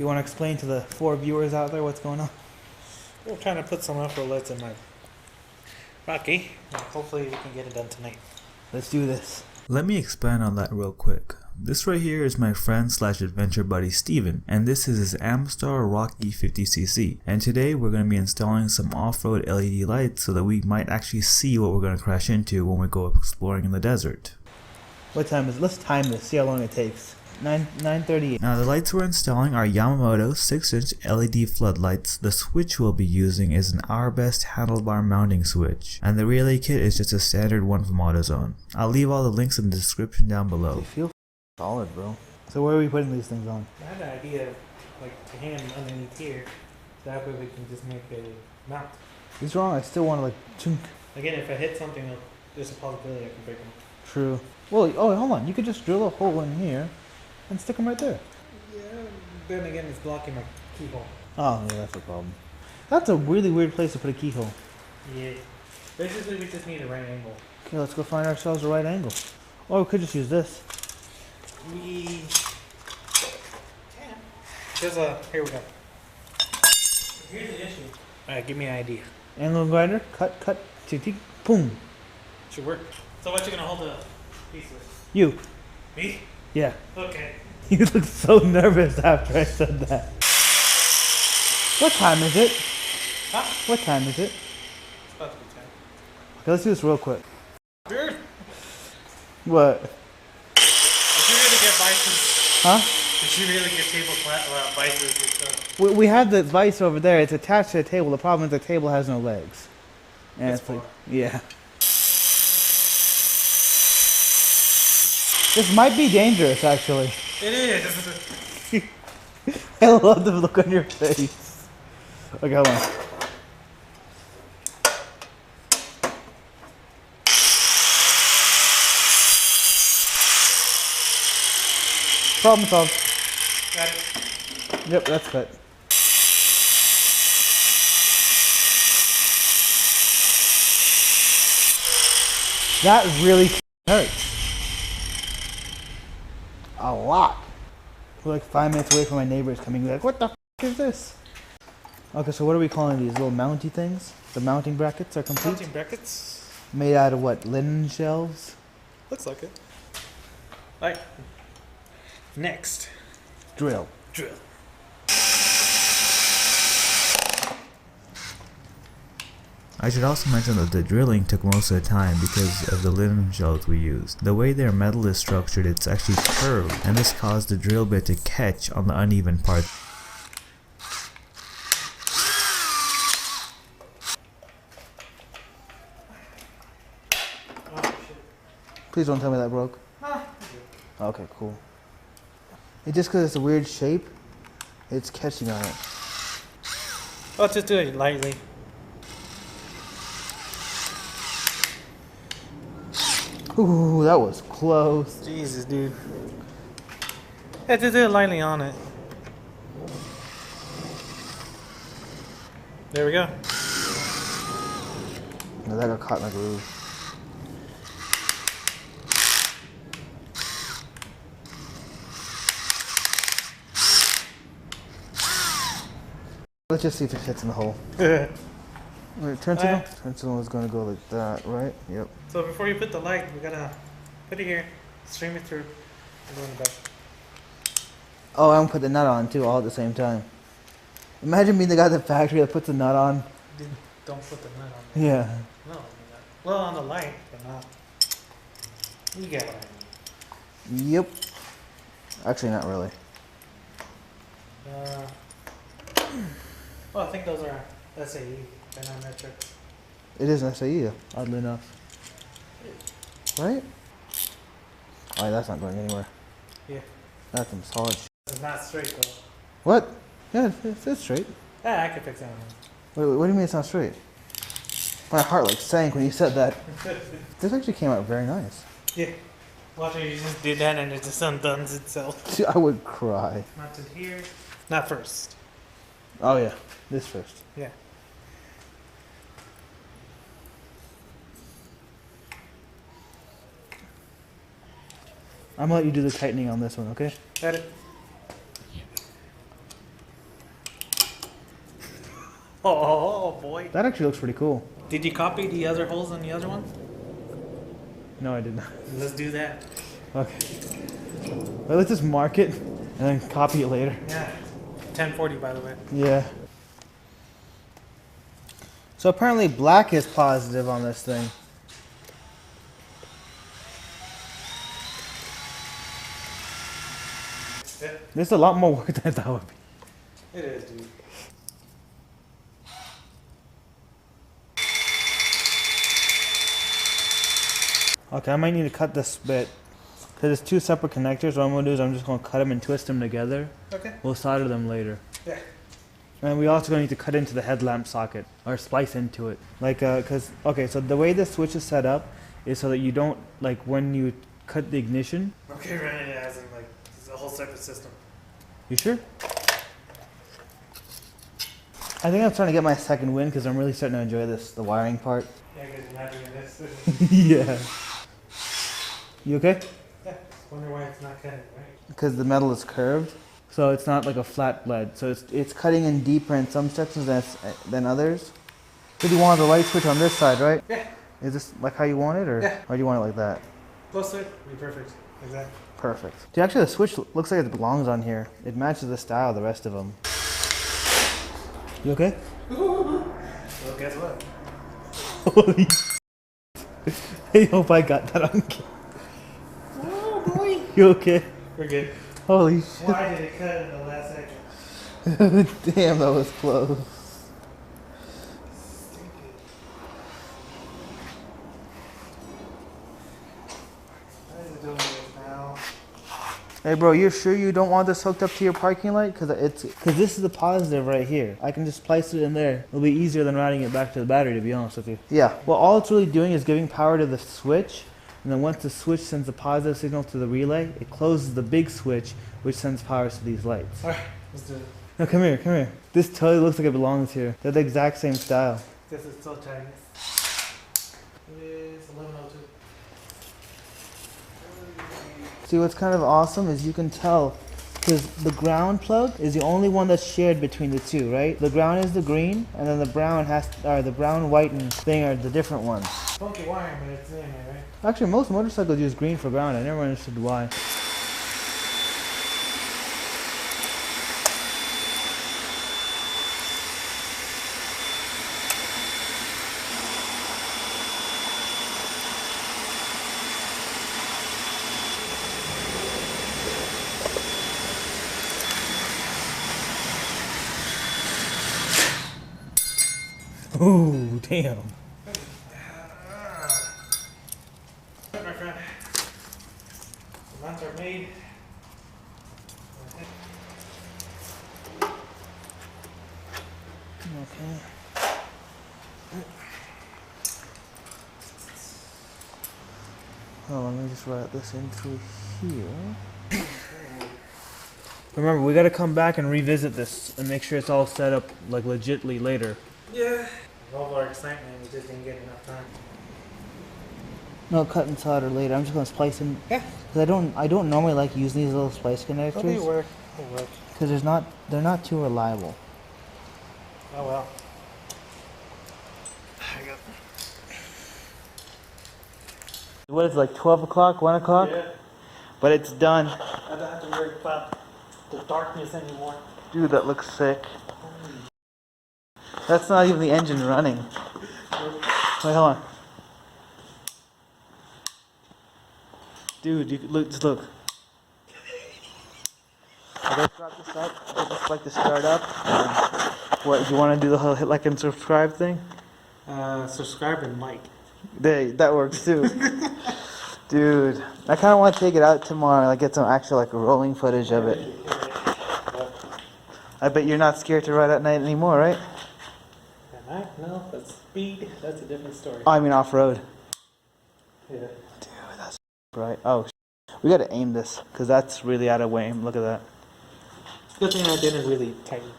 You want to explain to the 4 viewers out there what's going on? We're trying to put some upper lights in my Rocky. Hopefully we can get it done tonight. Let's do this. Let me expand on that real quick. This right here is my friend slash adventure buddy Steven, and this is his Amstar Rocky 50cc. And today we're going to be installing some off-road LED lights so that we might actually see what we're going to crash into when we go exploring in the desert. What time is it? Let's time this, see how long it takes. 9:38. Now the lights we're installing are Yamamoto 6-inch LED floodlights. The switch we'll be using is an Best handlebar mounting switch, and the relay kit is just a standard one from AutoZone. I'll leave all the links in the description down below. They feel solid, bro. So where are we putting these things on? I had an idea like to hang underneath here. That way we can just make a mount. He's wrong, I still want to like chunk. Again, if I hit something, there's a possibility I can break them. True. Well, oh, hold on. You could just drill a hole in here and stick them right there. Yeah, then again, it's blocking my keyhole. Oh, yeah, that's a problem. That's a really weird place to put a keyhole. Yeah. Basically, we just need a right angle. Okay, let's go find ourselves a right angle. Or we could just use this. We can. There's a. Here we go. Here's the issue. Alright, give me an idea. Angle grinder, cut, tick, boom. Should work. So what you gonna hold the piece with? You. Me? Yeah. Okay. You look so nervous after I said that. What time is it? Huh? What time is it? It's about to be 10. Okay, let's do this real quick. Weird. What? Did you really get vices? Huh? Did you really get table vices and stuff? We have the vise over there. It's attached to the table. The problem is the table has no legs. And it's like, yeah. This might be dangerous, actually. It is. I love the look on your face. Okay, hold on. Problem solved. Got it. Yep, that's cut. That really hurts. A lot. We're like 5 minutes away from my neighbors coming like, what the f is this? Okay, so what are we calling these little mounty things? The mounting brackets are complete? Mounting brackets? Made out of what? Linen shells? Looks like it. Alright. Next. Drill. Drill. I should also mention that the drilling took most of the time because of the linen shells we used. The way their metal is structured, it's actually curved, and this caused the drill bit to catch on the uneven part. Oh, shit. Please don't tell me that broke. Huh. Okay, cool. It's just because it's a weird shape, it's catching on it. I'll just do it lightly. Ooh, that was close. Jesus, dude. Yeah, just do it lightly on it. There we go. No, that got caught in the groove. Let's just see if it fits in the hole. Wait, turn signal? Turn signal is going to go like that, right? Yep. So before you put the light, we gotta put it here, stream it through, and go in the back. Oh, I'm gonna put the nut on too, all at the same time. Imagine being the guy at the factory that puts the nut on. Don't put the nut on. Yeah. No, well, on the light, but not. You get what I mean. Yep. Actually, not really. Well, I think those are SAE, dynametric. It is an SAE, oddly enough. Right? Oh, that's not going anywhere. Yeah. That's some solid shit. It's not straight though. What? Yeah, it's straight. Yeah, I can fix that one. Wait, what do you mean it's not straight? My heart like sank when you said that. This actually came out very nice. Yeah. Watch it, you just do that and it just undoes itself. I would cry. Not to here. Not first. Oh yeah, this first. Yeah. I'm gonna let you do the tightening on this one, okay? Got it. Oh boy. That actually looks pretty cool. Did you copy the other holes on the other one? No, I did not. Let's do that. Okay. Well, let's just mark it and then copy it later. Yeah. 1040 by the way. Yeah. So apparently black is positive on this thing. Yeah. This is a lot more work than I thought it would be. It is, dude. Okay, I might need to cut this bit because it's two separate connectors. What I'm gonna do is I'm just gonna cut them and twist them together. Okay. We'll solder them later. Yeah. And we also gonna need to cut into the headlamp socket or splice into it. Like, cause okay, so the way this switch is set up is so that you don't like when you cut the ignition. Okay, right. Yeah, as in like it's a whole separate system. You sure? I think I'm starting to get my second win because I'm really starting to enjoy the wiring part. Yeah, because you're not doing this. Yeah. You okay? Yeah. Wonder why it's not cutting, right? Because the metal is curved, so it's not like a flat lead. So it's cutting in deeper in some sections than others. So you want the light switch on this side, right? Yeah. Is this like how you want it, or Yeah. or do you want it like that? Close to it. Be perfect. Exactly. Perfect. Dude, actually the switch looks like it belongs on here. It matches the style of the rest of them. You okay? Well, guess what? Holy I hope I got that on camera. Oh boy. You okay? We're good. Holy shit. Why did it cut in the last second? Damn, that was close. Why is it doing this now? Hey bro, you sure you don't want this hooked up to your parking light? Cause this is the positive right here. I can just place it in there. It'll be easier than routing it back to the battery, to be honest with you. Yeah, well all it's really doing is giving power to the switch, and then once the switch sends a positive signal to the relay, it closes the big switch, which sends power to these lights. Alright, let's do it. No, come here, come here. This totally looks like it belongs here. They're the exact same style. This is so Chinese. It is 11:02. See, what's kind of awesome is you can tell, because the ground plug is the only one that's shared between the two, right? The ground is the green, and then the brown the brown, white, and thing are the different ones. Funky wiring, but it's in there, right? Actually, most motorcycles use green for ground. I never understood why. Oh, damn. Right, my friend. The nuts are made. Okay. Oh, let me just route this in through here. Remember, we gotta come back and revisit this and make sure it's all set up like legitly later. Yeah. All our excitement, we just didn't get enough time. No, cut and solder later. I'm just gonna splice in. Yeah. Cause I don't normally like using these little splice Okay, connectors. work. It'll work. Cause they're not too reliable. Oh well. There you go. What is it, like 12 o'clock, 1 o'clock? Yeah. But it's done. I don't have to worry about the darkness anymore. Dude, that looks sick. That's not even the engine running. Wait, hold on. Dude, you look, just look. Okay, start this up. Get this like to start up. What, do you want to do the whole hit like and subscribe thing? Subscribe and like. That works too. Dude, I kind of want to take it out tomorrow, like get some actual like rolling footage of it. I bet you're not scared to ride at night anymore, right? At night? No, that's speed. That's a different story. Oh, I mean off-road. Yeah. Dude, that's right. Oh, we gotta aim this, because that's really out of aim. Look at that. Good thing I didn't really tighten.